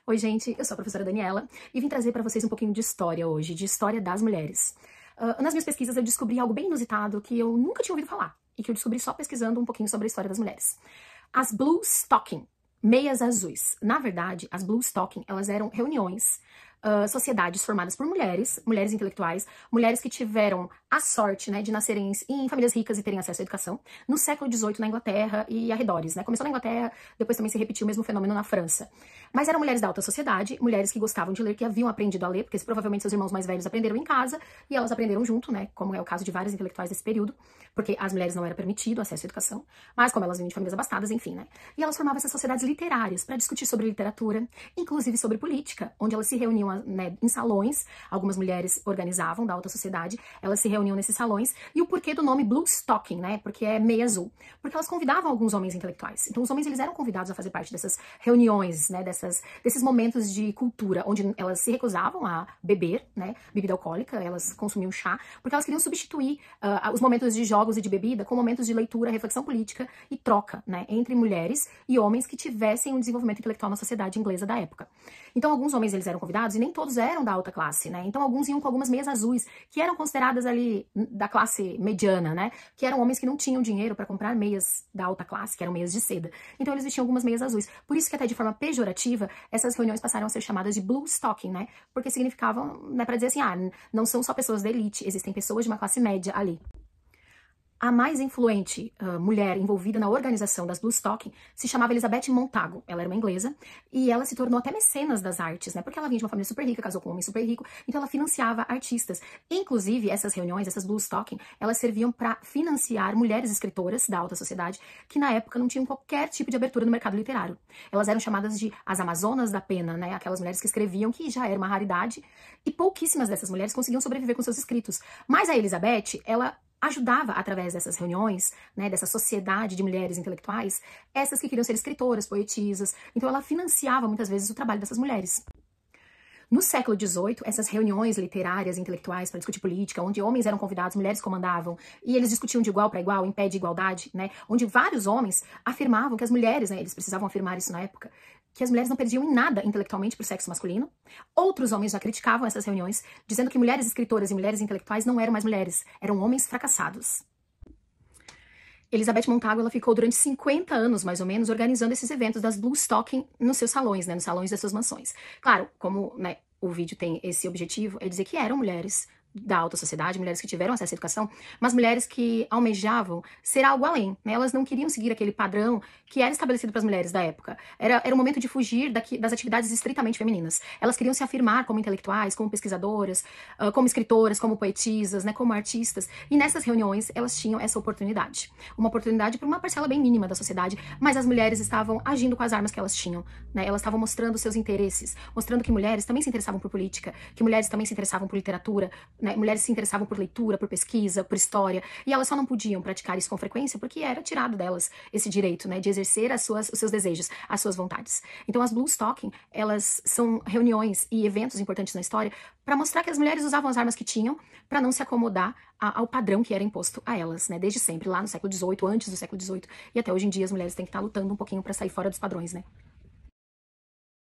Oi, gente, eu sou a professora Daniela e vim trazer para vocês um pouquinho de história hoje, de história das mulheres. Nas minhas pesquisas eu descobri algo bem inusitado que eu nunca tinha ouvido falar e que eu descobri só pesquisando um pouquinho sobre a história das mulheres. As Blue Stocking, meias azuis. Na verdade, as Blue Stocking, elas eram reuniões, sociedades formadas por mulheres intelectuais, mulheres que tiveram a sorte, né, de nascerem em famílias ricas e terem acesso à educação, no século XVIII na Inglaterra e arredores, né? Começou na Inglaterra, depois também se repetiu o mesmo fenômeno na França. Mas eram mulheres da alta sociedade, mulheres que gostavam de ler, que haviam aprendido a ler, porque provavelmente seus irmãos mais velhos aprenderam em casa, e elas aprenderam junto, né, como é o caso de vários intelectuais desse período, porque às mulheres não era permitido acesso à educação, mas como elas vinham de famílias abastadas, enfim, né? E elas formavam essas sociedades literárias para discutir sobre literatura, inclusive sobre política, onde elas se reuniam, né, em salões. Algumas mulheres organizavam da alta sociedade, elas se reuniam nesses salões. E o porquê do nome Blue Stocking, né? Porque é meia azul. Porque elas convidavam alguns homens intelectuais. Então os homens, eles eram convidados a fazer parte dessas reuniões, né, desses momentos de cultura, onde elas se recusavam a beber, né, bebida alcoólica, elas consumiam chá, porque elas queriam substituir os momentos de jogos e de bebida com momentos de leitura, reflexão política e troca, né, entre mulheres e homens que tivessem um desenvolvimento intelectual na sociedade inglesa da época. Então alguns homens, eles eram convidados e nem todos eram da alta classe, né? Então alguns iam com algumas meias azuis, que eram consideradas ali da classe mediana, né? Que eram homens que não tinham dinheiro para comprar meias da alta classe, que eram meias de seda. Então eles vestiam algumas meias azuis. Por isso que até de forma pejorativa, essas reuniões passaram a ser chamadas de Blue Stocking, né? Porque significavam, né, para dizer assim, não são só pessoas da elite, existem pessoas de uma classe média ali. A mais influente mulher envolvida na organização das Blue Stocking se chamava Elizabeth Montagu. Ela era uma inglesa e ela se tornou até mecenas das artes, né? Porque ela vinha de uma família super rica, casou com um homem super rico, então ela financiava artistas. Inclusive, essas reuniões, essas Blue Stocking, elas serviam para financiar mulheres escritoras da alta sociedade que na época não tinham qualquer tipo de abertura no mercado literário. Elas eram chamadas de as Amazonas da Pena, né? Aquelas mulheres que escreviam, que já era uma raridade, e pouquíssimas dessas mulheres conseguiam sobreviver com seus escritos. Mas a Elizabeth, ela ajudava, através dessas reuniões, né, dessa sociedade de mulheres intelectuais, essas que queriam ser escritoras, poetisas. Então ela financiava muitas vezes o trabalho dessas mulheres. No século XVIII, essas reuniões literárias e intelectuais para discutir política, onde homens eram convidados, mulheres comandavam, e eles discutiam de igual para igual, em pé de igualdade, né, onde vários homens afirmavam que as mulheres, né, eles precisavam afirmar isso na época, que as mulheres não perdiam em nada intelectualmente para o sexo masculino. Outros homens já criticavam essas reuniões, dizendo que mulheres escritoras e mulheres intelectuais não eram mais mulheres, eram homens fracassados. Elizabeth Montagu, ela ficou durante 50 anos, mais ou menos, organizando esses eventos das Blue Stocking nos seus salões, né, nos salões das suas mansões. Claro, como, né, o vídeo tem esse objetivo, é dizer que eram mulheres da alta sociedade, mulheres que tiveram acesso à educação, mas mulheres que almejavam ser algo além, né? Elas não queriam seguir aquele padrão que era estabelecido para as mulheres da época. Era o momento de fugir das atividades estritamente femininas. Elas queriam se afirmar como intelectuais, como pesquisadoras, como escritoras, como poetisas, né, como artistas. E nessas reuniões, elas tinham essa oportunidade. Uma oportunidade para uma parcela bem mínima da sociedade, mas as mulheres estavam agindo com as armas que elas tinham, né? Elas estavam mostrando seus interesses, mostrando que mulheres também se interessavam por política, que mulheres também se interessavam por literatura, né? Mulheres se interessavam por leitura, por pesquisa, por história, e elas só não podiam praticar isso com frequência porque era tirado delas esse direito, né, de exercer os seus desejos, as suas vontades. Então as Blue Stocking, elas são reuniões e eventos importantes na história para mostrar que as mulheres usavam as armas que tinham para não se acomodar ao padrão que era imposto a elas, né, desde sempre, lá no século XVIII, antes do século XVIII, e até hoje em dia as mulheres têm que estar lutando um pouquinho para sair fora dos padrões, né.